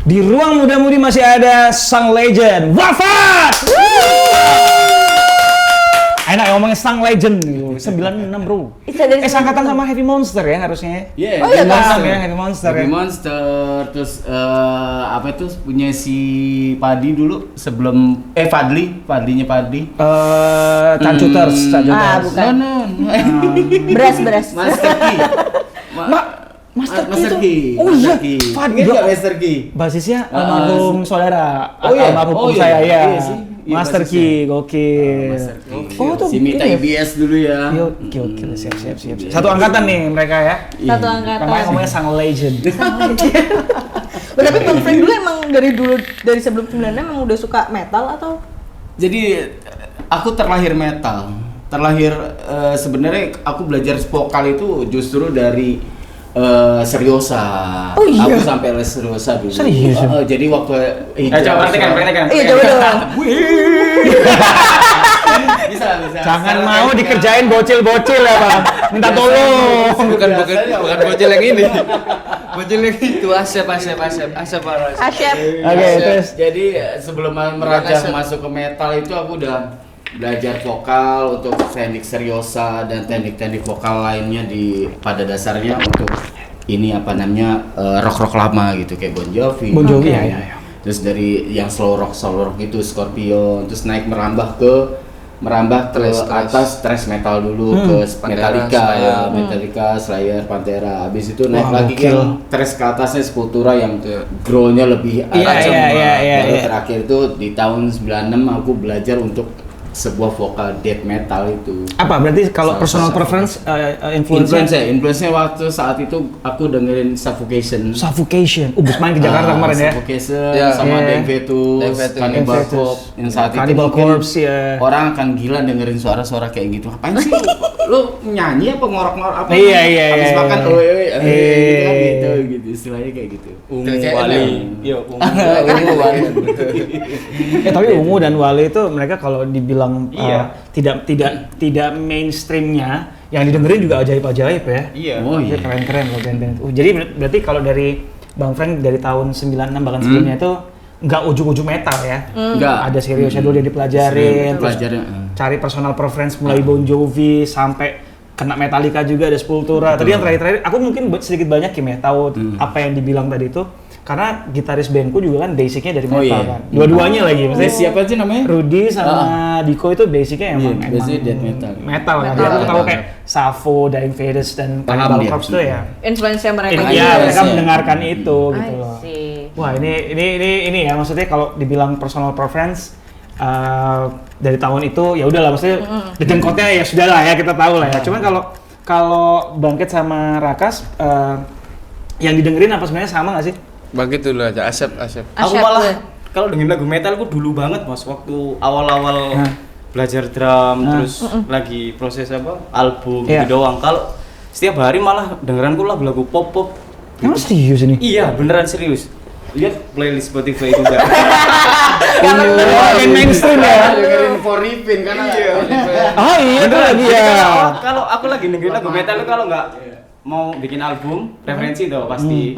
Di ruang muda-mudi masih ada sang legend wafat. Enak ngomongin sang legend 96 bro. Seangkatan sama Heavy Monster ya harusnya. Iya. Oh iya kan? Ya Heavy Monster Heavy ya. Monster, terus apa itu punya si Padi dulu sebelum Fadlinya Padi. Cancuters. bukan. No. Beras. Master Key. Master Key. Oh iya. Fadli enggak Master Key. Basisnya almarhum saudara. Oh iya. Almarhum Oh saya iya. ya. Iya sih. Iya, Master basisnya. Key, gokil. Master Key. Oh, tuh si Mita ini ya? IBS dulu ya. Gokil, siap. Satu angkatan nih mereka ya. Satu angkatan. Makanya ngomongnya sang legend. Tapi Bang Frank dulu emang dari sebelum 96 emang udah suka metal atau? Jadi aku terlahir metal. Sebenarnya aku belajar vokal itu justru dari Seriosa. Oh iya. Aku sampai les Seriosa dulu. Serius? Jadi waktu Coba praktekan. Iya coba dong. bisa. Jangan mau dikerjain bocil-bocil ya bang. Minta tolong. Bukan bocil yang ini. Bocil yang itu Asep. Oke, terus. Jadi sebelum merajah masuk ke metal itu aku udah belajar vokal untuk teknik Seriosa dan teknik-teknik vokal lainnya pada dasarnya untuk ini rock lama gitu kayak Bon Jovi. Ya. Terus dari yang slow rock itu Scorpion, terus merambah ke atas thrash metal dulu ke Metallica, Slayer, Pantera. Habis itu naik lagi ke thrash ke atasnya Sepultura yang grow-nya lebih tajam. Baru terakhir itu di tahun 96 aku belajar untuk sebuah vokal death metal itu. Apa berarti kalau personal preference influence-nya waktu saat itu aku dengerin Suffocation. Bus main ke Jakarta kemarin ya. Suffocation Ya. sama Dave Vetus, Cannibal Corpse. Yang saat itu Cannibal mungkin Corpse ya. orang akan gila dengerin suara-suara kayak gitu. Ngapain sih lu nyanyi apa ngorok-ngorok apa? Iya. Habis makan gitu kan gitu istilahnya kayak gitu. Ungu Wali. Iya, Ungu Wali. Tapi Ungu dan Wale itu mereka kalau dibilang tidak mainstreamnya, yang didengerin juga ajaib-ajaib ya. Iya. Oh iya. Keren loh band-band itu. Jadi berarti kalau dari Bang Frank dari tahun 96 bahkan sebelumnya itu nggak ujuk-ujuk metal ya. Enggak. Ada seriusnya dulu dia dipelajarin. Terus cari personal preference mulai Bon Jovi sampai kena Metallica juga ada Sepultura. Tadi yang terakhir aku mungkin sedikit banyak Kim ya tahu apa yang dibilang tadi itu. Karena gitaris bandku juga kan basicnya dari metal kan. Dua-duanya lagi. Maksudnya Siapa sih namanya? Rudy sama Diko itu basicnya emang basicnya death metal. Metal kan. Jadi aku tahu kayak Savo, Dying Fetus dan Cannibal Corpse tuh ya. Influence mereka Mereka mendengarkan itu gitu I loh. see. Wah, ini ya maksudnya kalau dibilang personal preference dari tahun itu ya udahlah maksudnya jengkotnya ya sudah lah ya kita tahu lah ya. Cuman kalau Bangkit sama Rakas yang didengerin apa sebenarnya sama nggak sih? Bangkit dulu aja, Asep. Aku malah kalau dengerin lagu metal aku dulu banget mas, waktu awal-awal belajar drum terus lagi proses album gitu doang. Kalau setiap hari malah dengeranku lagu-lagu pop. Emang serius ini? Iya beneran serius. Lihat playlist Spotify juga. Yang mainstream ya. Dengerin For Ripin kan iya. Oh iya itu lagi ya. Kalau aku lagi dengerin lagu metal itu kalau nggak mau bikin album referensi tuh pasti.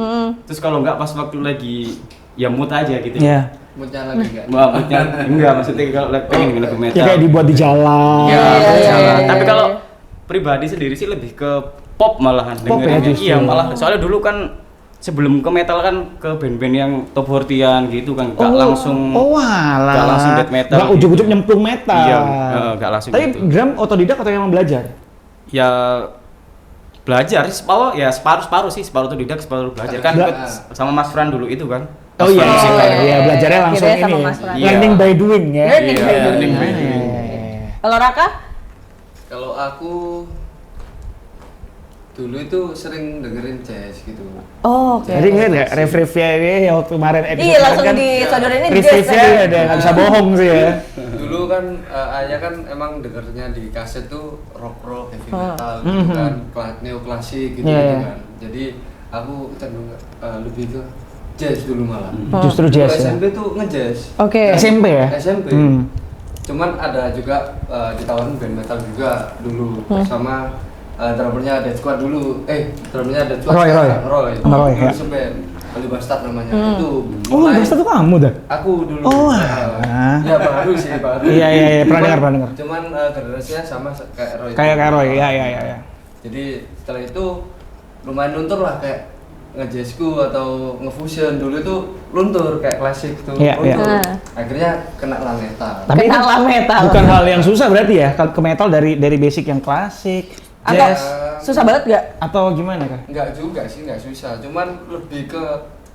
Terus kalau nggak pas waktu lagi ya mood aja gitu. Iya. Moodnya lagi enggak? Moodnya enggak maksudnya kalau pengen dengerin lagu metal. Ya kayak dibuat di jalan. Iya. Tapi kalau pribadi sendiri sih lebih ke pop malahan Pop ya, dengerinnya. justru. Iya malah soalnya dulu kan sebelum ke metal kan ke band-band yang top 40-an gitu kan nggak langsung nggak langsung death metal. Nggak ujuk-ujuk nyemplung metal. Iya, nggak langsung Tapi gitu. Gram otodidak atau emang belajar? Ya belajar separuh otodidak separuh belajar kan ikut sama Mas Fran dulu itu kan. Oh iya, belajarnya langsung Akhirnya ini sama ya. Mas Fran. Learning by doing ya. Learning by doing. Kalau Raka? Kalau aku dulu itu sering dengerin jazz gitu. Oh, oke. Jadi ingat nggak ref-refnya ini yang waktu kemarin episode Iya langsung kan disodorin ini ref-refnya ada nggak bisa bohong sih ya. Dulu kan ayah kan emang dengernya di kaset tuh rock heavy metal gitu kan, neoklasik gitu, kan. Jadi aku cenderung lebih ke jazz dulu malah. Justru jazz ya. SMP tuh nge-jazz. Oke. SMP ya? SMP. Cuman ada juga ditawarin band metal juga dulu sama drummernya Dead Squad dulu. Drummernya Dead Squad. Roy. Roy. Sama Roy, ya. Seband. Oli Bastard namanya. Itu Oh, Bastard tuh kamu dah? aku dulu. Oh, ya baru sih, baru. Iya, pernah dengar. Cuman generasinya sama kayak Roy. Kayak Roy, iya. Jadi setelah itu lumayan luntur lah kayak nge-jazzku atau nge-fusion dulu itu luntur kayak klasik tuh luntur. Akhirnya kena lah metal. Tapi Kena lah metal. bukan hal yang susah berarti ya ke metal dari basic yang klasik, Atau jazz susah banget gak? atau gimana kan? Enggak juga sih, enggak susah. Cuman lebih ke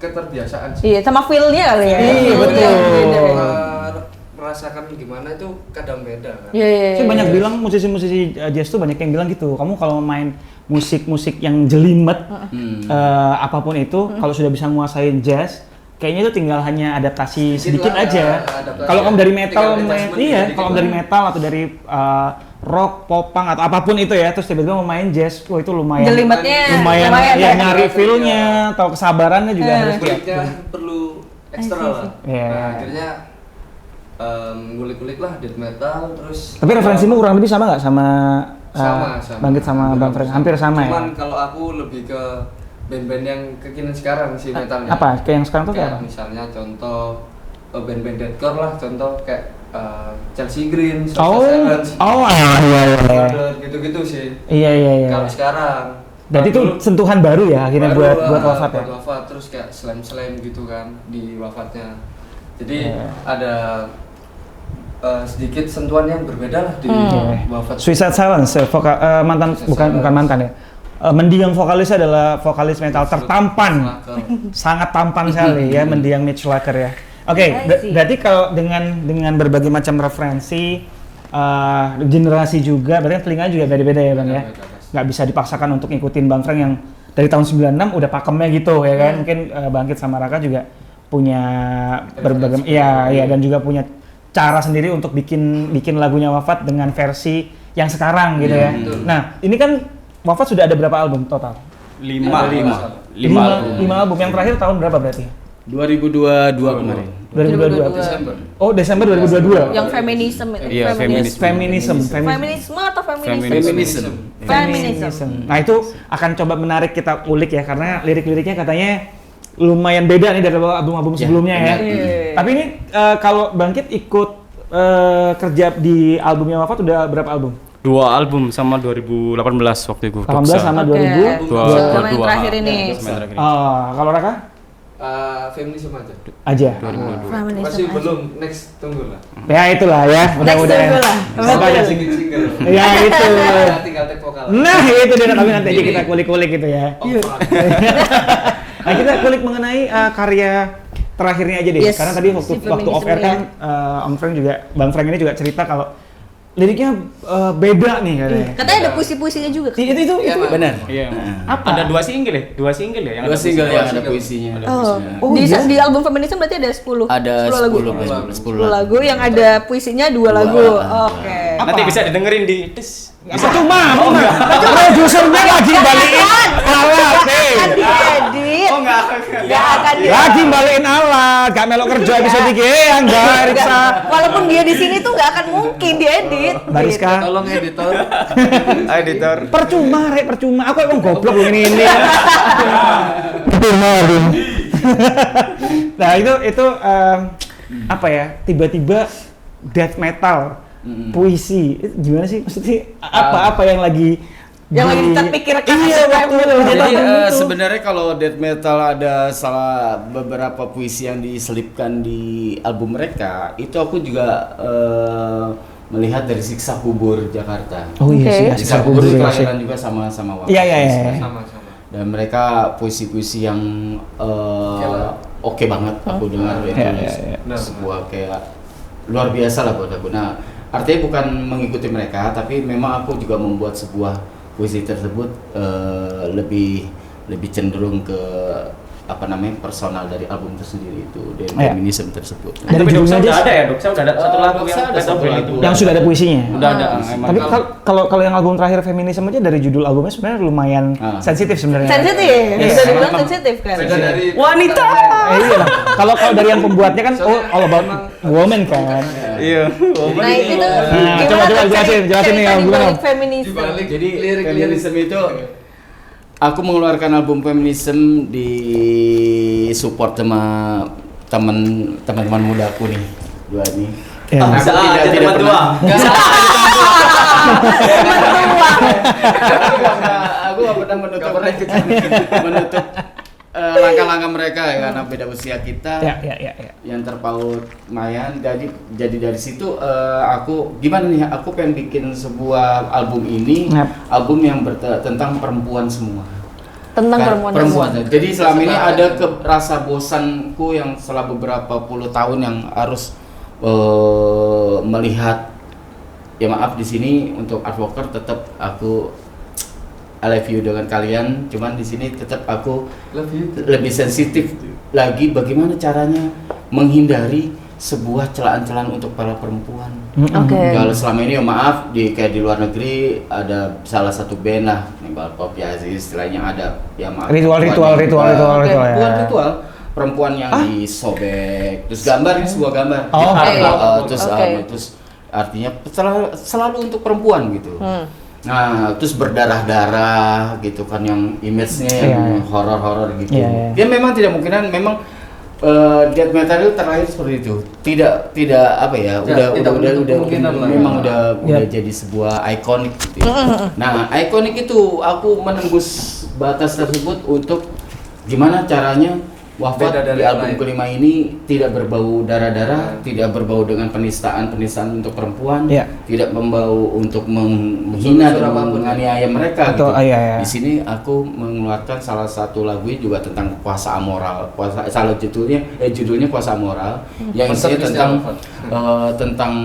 keterbiasaan sih. Iya, sama feel-nya kali ya. Iya, betul. Beda ya. Merasakan gimana itu kadang beda kan. Iya. Saya banyak bilang musisi-musisi jazz tuh banyak yang bilang gitu. Kamu kalau main musik-musik yang jelimet apapun itu, kalau sudah bisa nguasain jazz, kayaknya itu tinggal hanya adaptasi sedikit aja. Kalau kamu dari metal, kalau dari metal atau dari rock, popang atau apapun itu ya, terus tiba-tiba mau main jazz, wah itu lumayan. Jelimetnya lumayan ya. ya, nyari feel-nya, atau kesabarannya juga harus Kulitnya perlu ekstra lah. Iya. Nah, akhirnya ngulik-ngulik lah death metal terus. Tapi referensimu kurang lebih sama nggak sama sama. Bangkit sama Bang Frank? Hampir sama ya? Cuman kalau aku lebih ke band-band yang kekinian sekarang sih metalnya. Apa? Kayak yang sekarang tuh kayak apa? Misalnya contoh band-band deathcore lah, contoh kayak Chelsea Green, iya. gitu-gitu sih. Iya. Kalau sekarang. Berarti itu sentuhan baru ya akhirnya buat Wafat ya? Buat Wafat, terus kayak slam gitu kan di Wafatnya. Jadi ada sedikit sentuhan yang berbeda lah di Wafat. Suicide Silence, mantan bukan mantan ya. Mendiang vokalisnya adalah vokalis metal tertampan, sangat tampan sekali ya, mendiang Mitch Lacker ya. Oke, berarti kalau dengan berbagai macam referensi, generasi juga, berarti telinga juga beda-beda ya Bang ya. Nggak bisa dipaksakan untuk ngikutin Bang Frank yang dari tahun 96 udah pakemnya gitu ya kan. Mungkin Bangkit sama Raka juga punya berbagai, iya dan juga punya cara sendiri untuk bikin lagunya Wafat dengan versi yang sekarang gitu ya. Nah, ini kan Wafat sudah ada berapa album total? 5 album. Yang terakhir tahun berapa berarti? 2022 kemarin. 2022. Desember. Oh, Desember 2022. Yang feminisme itu. Iya, Feminisme atau feminisme? Feminisme. Nah, itu akan coba menarik kita ulik ya karena lirik-liriknya katanya lumayan beda nih dari album-album sebelumnya ya. Tapi ini kalau Bangkit ikut kerja di albumnya Wafat udah berapa album? 2 album sama 2018 waktu itu. 18 sama 2022. Sama yang terakhir ini. Kalau Raka? Feminisme Aja. Masih belum, next tunggu lah. Ya itulah ya, mudah-mudahan. Ada single. Ya itu. Tinggal take vokal. Nah itu dia, tapi nanti aja kita kulik-kulik gitu ya. Nah kita kulik mengenai karya terakhirnya aja deh, karena tadi waktu off air kan Om Frank juga, Bang Frank ini juga cerita kalau liriknya beda nih katanya. Katanya ada puisi-puisinya juga. Itu Benar. Iya. Apa? Ada 2 single ya? 2 single ya? Dua single yang ada puisinya. Di album Feminisme berarti ada 10. Ada 10 lagu yang ada puisinya 2 lagu. Oke. Nanti bisa didengerin di Cuma produsernya lagi balikin alat Diedit. Oh enggak akan lagi balikin alat, gak melok kerja bisa dikit, enggak Riksa. Walaupun dia di sini tuh nggak akan mungkin diedit. Bariska, Tolong editor. editor. percuma, aku emang goblok ini. Nah itu apa ya, tiba-tiba death metal, puisi, itu gimana sih maksudnya, apa yang lagi kita pikirkan? Jadi sebenarnya kalau death metal ada salah beberapa puisi yang diselipkan di album mereka, itu aku juga melihat dari Siksa Kubur Jakarta. Oh iya sih, Siksa Kubur itu kelahiran juga sama Wafat. Iya. Sama-sama. Dan mereka puisi-puisi yang oke banget aku dengar itu. Sebuah kayak luar biasa lah buat aku. Nah, artinya bukan mengikuti mereka, tapi memang aku juga membuat sebuah puisi tersebut lebih cenderung ke personal dari album tersendiri itu, dari feminisme tersebut. Dari Tapi judulnya Doksa udah aja ada ya? Doksa udah ada satu lagu Doksa yang ada satu lagu. yang sudah ada puisinya. Udah ada. Tapi kalau yang album terakhir Feminisme aja dari judul albumnya sebenarnya lumayan sensitif sebenarnya. Sensitif, bisa dibilang sensitif kan. Dari wanita. Iya lah. Kalau dari yang pembuatnya kan all about woman kan. Iya. Nah itu coba jelasin nih yang gimana. Feminisme. Jadi feminisme itu Aku mengeluarkan album Feminism di support sama teman-teman mudaku nih, dua ini. Ya. Aku Bisa aja tidak teman tua. Aku nggak pernah menutup langkah-langkah mereka ya, karena beda usia kita. Ya. Yang terpaut lumayan. Jadi dari situ aku gimana nih? Aku pengen bikin sebuah album ini, album yang tentang perempuan semua. Tentang perempuan. Jadi selama ini ada rasa bosanku yang setelah beberapa puluh tahun yang harus melihat, ya maaf di sini untuk advoker tetap aku I love you dengan kalian, cuman di sini tetap aku lebih sensitif lagi bagaimana caranya menghindari sebuah celaan-celaan untuk para perempuan. Oke. Kalau selama ini ya maaf kayak di luar negeri ada salah satu band lah, Nimbal Pop ya istilahnya ada ya maaf. Ritual ya. Ritual perempuan yang disobek, terus gambar ini sebuah gambar. Terus artinya selalu untuk perempuan gitu. Nah, terus berdarah-darah gitu kan yang image-nya yang horor-horor gitu. Dia memang tidak mungkinan memang death metal itu terakhir seperti itu. Tidak apa ya, udah jadi sebuah ikonik gitu. Nah, ikonik itu aku menembus batas tersebut untuk gimana caranya Wafat di album kelima ini tidak berbau darah-darah, tidak berbau dengan penistaan untuk perempuan, tidak membau untuk menghina dan menganiaya mereka gitu. Di sini aku mengeluarkan salah satu lagu juga tentang kuasa amoral. Judulnya kuasa amoral yang isinya tentang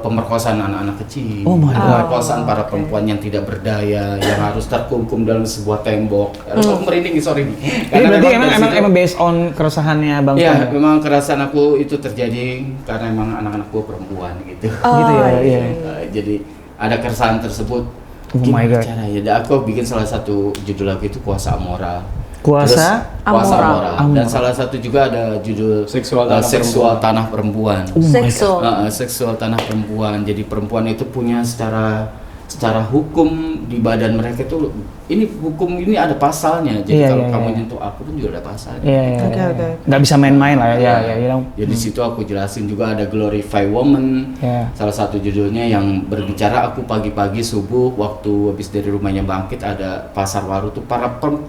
pemerkosaan anak-anak kecil, pemerkosaan para perempuan yang tidak berdaya, yang harus terkungkum dalam sebuah tembok. Aku merinding, sorry. Ini berarti emang based on keresahannya Bang Frank? Iya, memang keresahan aku itu terjadi karena emang anak-anakku perempuan gitu. Gitu ya. Iya. Jadi ada keresahan tersebut. Oh my God. Caranya? Dan aku bikin salah satu judul lagu itu kuasa amoral. Kuasa amoral. Dan salah satu juga ada judul seksual tanah perempuan. Seksual tanah perempuan. Jadi perempuan itu punya secara hukum di badan mereka itu hukum ini ada pasalnya. Jadi kalau kamu nyentuh aku pun juga ada pasalnya. Nggak bisa main-main lah ya. Jadi situ aku jelasin juga ada Glorify Woman. Salah satu judulnya yang berbicara aku pagi-pagi subuh waktu habis dari rumahnya bangkit ada pasar waru tuh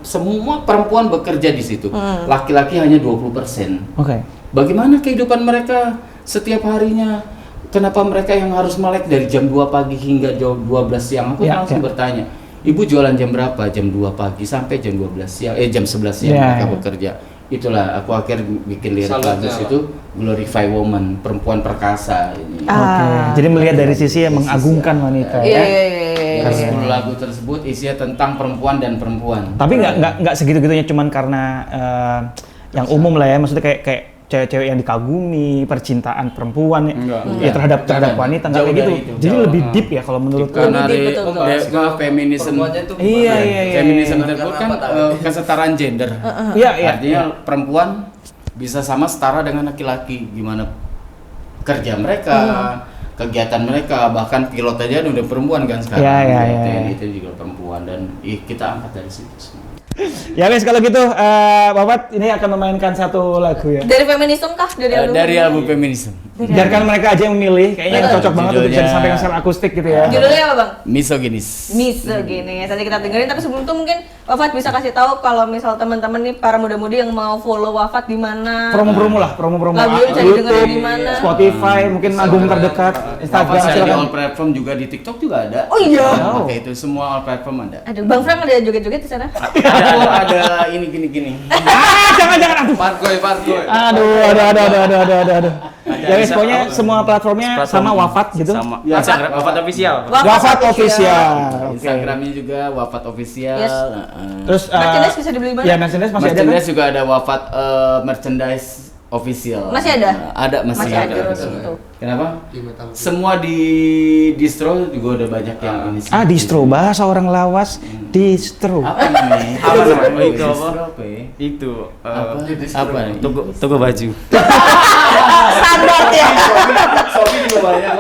semua perempuan bekerja di situ. Laki-laki hanya 20%. Bagaimana kehidupan mereka setiap harinya? Kenapa mereka yang harus melek dari jam 2 pagi hingga jam 12 siang? Aku langsung bertanya, ibu jualan jam berapa? Jam 2 pagi sampai jam 12 siang, jam 11 siang mereka bekerja. Itulah aku akhirnya bikin lirik lagu itu Glorify Woman, perempuan perkasa ini. Jadi melihat dari sisi yang mengagungkan wanita ya. Dari 10 lagu tersebut isinya tentang perempuan dan perempuan. Tapi nggak segitu-gitunya cuman karena yang umum lah ya, maksudnya kayak cewek-cewek yang dikagumi, percintaan perempuan ya terhadap wanita nggak kayak gitu. Jadi lebih deep ya kalau menurut karena feminisme. Feminisme tersebut kan kesetaraan gender. Artinya perempuan bisa sama setara dengan laki-laki. Gimana kerja mereka, kegiatan mereka, bahkan pilot aja udah perempuan kan sekarang. Itu juga perempuan dan kita angkat dari situ semua. Ya guys, kalau gitu Bapak ini akan memainkan satu lagu ya. Dari Feminism kah? Dari album Feminism. Biarkan mereka aja yang memilih, kayaknya cocok banget untuk bisa disampaikan secara akustik gitu ya. Judulnya apa Bang? Misoginis. Nanti kita dengerin, tapi sebelum itu mungkin Wafat bisa kasih tahu kalau misal teman-teman nih para muda-mudi yang mau follow Wafat di mana? Promo. Lagunya bisa didengerin di mana? Spotify, mungkin album terdekat, Instagram, di all platform juga, di TikTok juga ada. Oh iya. Oke, itu semua all platform ada. Aduh, Bang Frank ada joget-joget di sana? Ada ini gini. Jangan Parkoy. Aduh. Ya guys, pokoknya semua platformnya sama Wafat gitu. Sama. Instagram Wafat official. Wafat official. Instagramnya juga Wafat official. Terus merchandise bisa dibeli mana? Ya, merchandise masih ada. Merchandise juga ada Wafat merchandise official. Masih ada? Masih ada. Kenapa? Semua di distro juga udah banyak yang ini. Distro bahasa orang lawas. Distro. Apa namanya? Itu apa? Itu apa? Toko baju. Standar ya. Shopee juga banyak.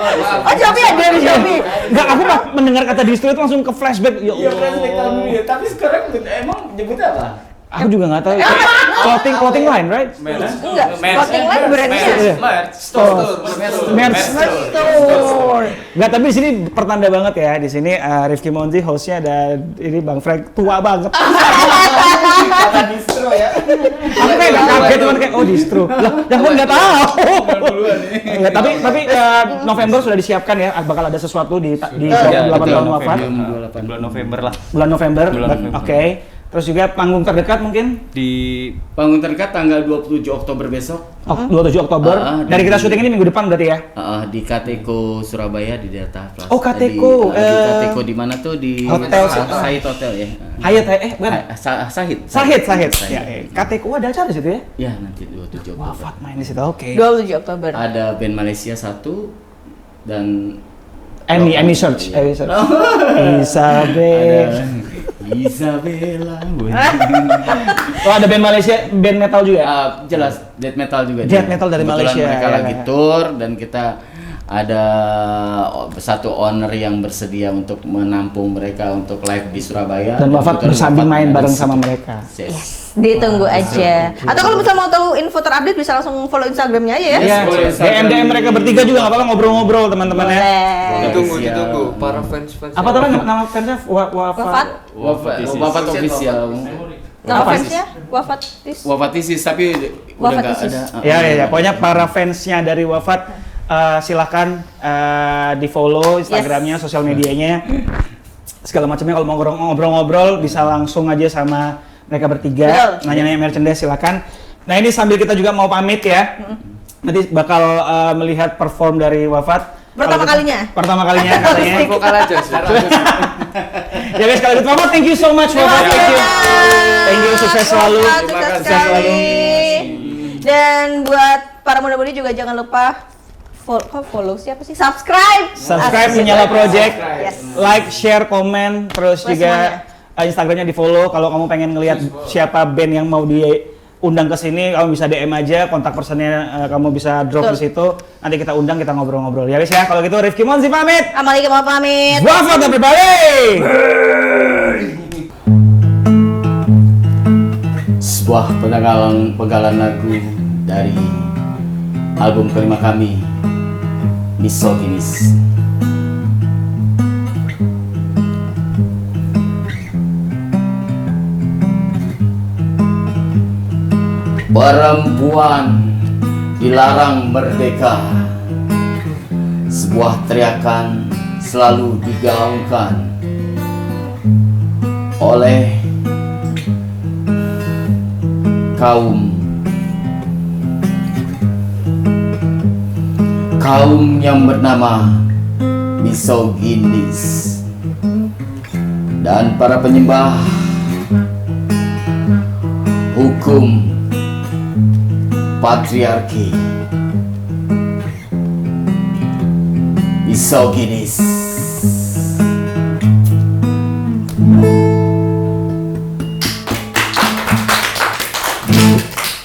Shopee ada di Shopee. Enggak, aku mendengar dengar kata distro itu langsung ke flashback. Ya Iya, Allah. flashback tahun dulu ya. Tapi sekarang emang nyebutnya apa? Aku juga nggak tahu. Clothing line, right? Enggak, clothing line brandnya. Merch store. Enggak, tapi di sini pertanda banget ya. Di sini Rifki Monzi hostnya dan ini Bang Frank tua banget. Kata distro ya. Aku kayak nggak kaget cuman kayak distro. Lah, yang pun nggak tahu. Enggak, tapi November sudah disiapkan ya. Bakal ada sesuatu di 8 tahun wafat. Bulan November lah. Bulan November. Bulan November. Oke. Terus juga panggung terdekat mungkin Di Panggung terdekat tanggal 27 Oktober besok. 27 Oktober. Dari kita syuting ini minggu depan berarti ya. Di Kateko Surabaya di Delta Plus. Oh, Kateko. Di Kateko di mana tuh di Hotel. Sahid Hotel ya. Hayat, bukan. Sahid. Sahid. Ya, KTK ada acara di situ ya? Ya, nanti 27 Oktober. Wafat main di situ. Oke. 27 Oktober. Ada band Malaysia 1 dan Any search. Isabella. Oh, ada band Malaysia, band metal juga. Jelas death metal juga. Death metal dari Kebetulan Malaysia, mereka ya. lagi tour dan kita ada satu owner yang bersedia untuk menampung mereka untuk live di Surabaya. Dan Wafat kebetulan bersanding Wafat main ada bareng di sama situ. mereka. Yes. Ditunggu aja. Atau kalau misalnya mau tahu info terupdate bisa langsung follow Instagramnya aja ya. Iya, boleh Instagram DM mereka bertiga juga nggak apa-apa ngobrol-ngobrol teman-teman ya. Boleh. Ditunggu para fans Apa tadi nama fansnya? Wafat. Wafat official. Nama Apa? fansnya? Wafatis. Wafatisis tapi udah nggak Wafatisis. ada. Ya. Pokoknya para fansnya dari Wafat silahkan di follow Instagramnya, sosial medianya, segala macamnya. Kalau mau ngobrol-ngobrol bisa langsung aja sama mereka bertiga. Betul. Nanya-nanya merchandise silakan. Nah ini sambil kita juga mau pamit ya. Nanti bakal melihat perform dari Wafat. Pertama kalinya? Pertama kalinya katanya. vokal aja sih. Ya guys, kalau gitu Wafat, thank you so much Wafat. Thank you, sukses selalu. Sukses sekali. Dan buat para muda-mudi juga jangan lupa follow siapa sih? Subscribe Menyala Project. Yes. Like, share, komen, terus Boleh juga Instagramnya di follow. Kalau kamu pengen ngelihat siapa band yang mau diundang ke sini, kamu bisa DM aja, kontak personnya kamu bisa drop di situ. Nanti kita undang, kita ngobrol-ngobrol. Ya guys ya, kalau gitu Rifki Monzi pamit. Amalika mau pamit. Wafat everybody. Sebuah penggalan lagu dari album kelima kami, Misoginis. Perempuan dilarang merdeka. Sebuah teriakan selalu digaungkan oleh kaum yang bernama misoginis dan para penyembah hukum patriarki. Misoginis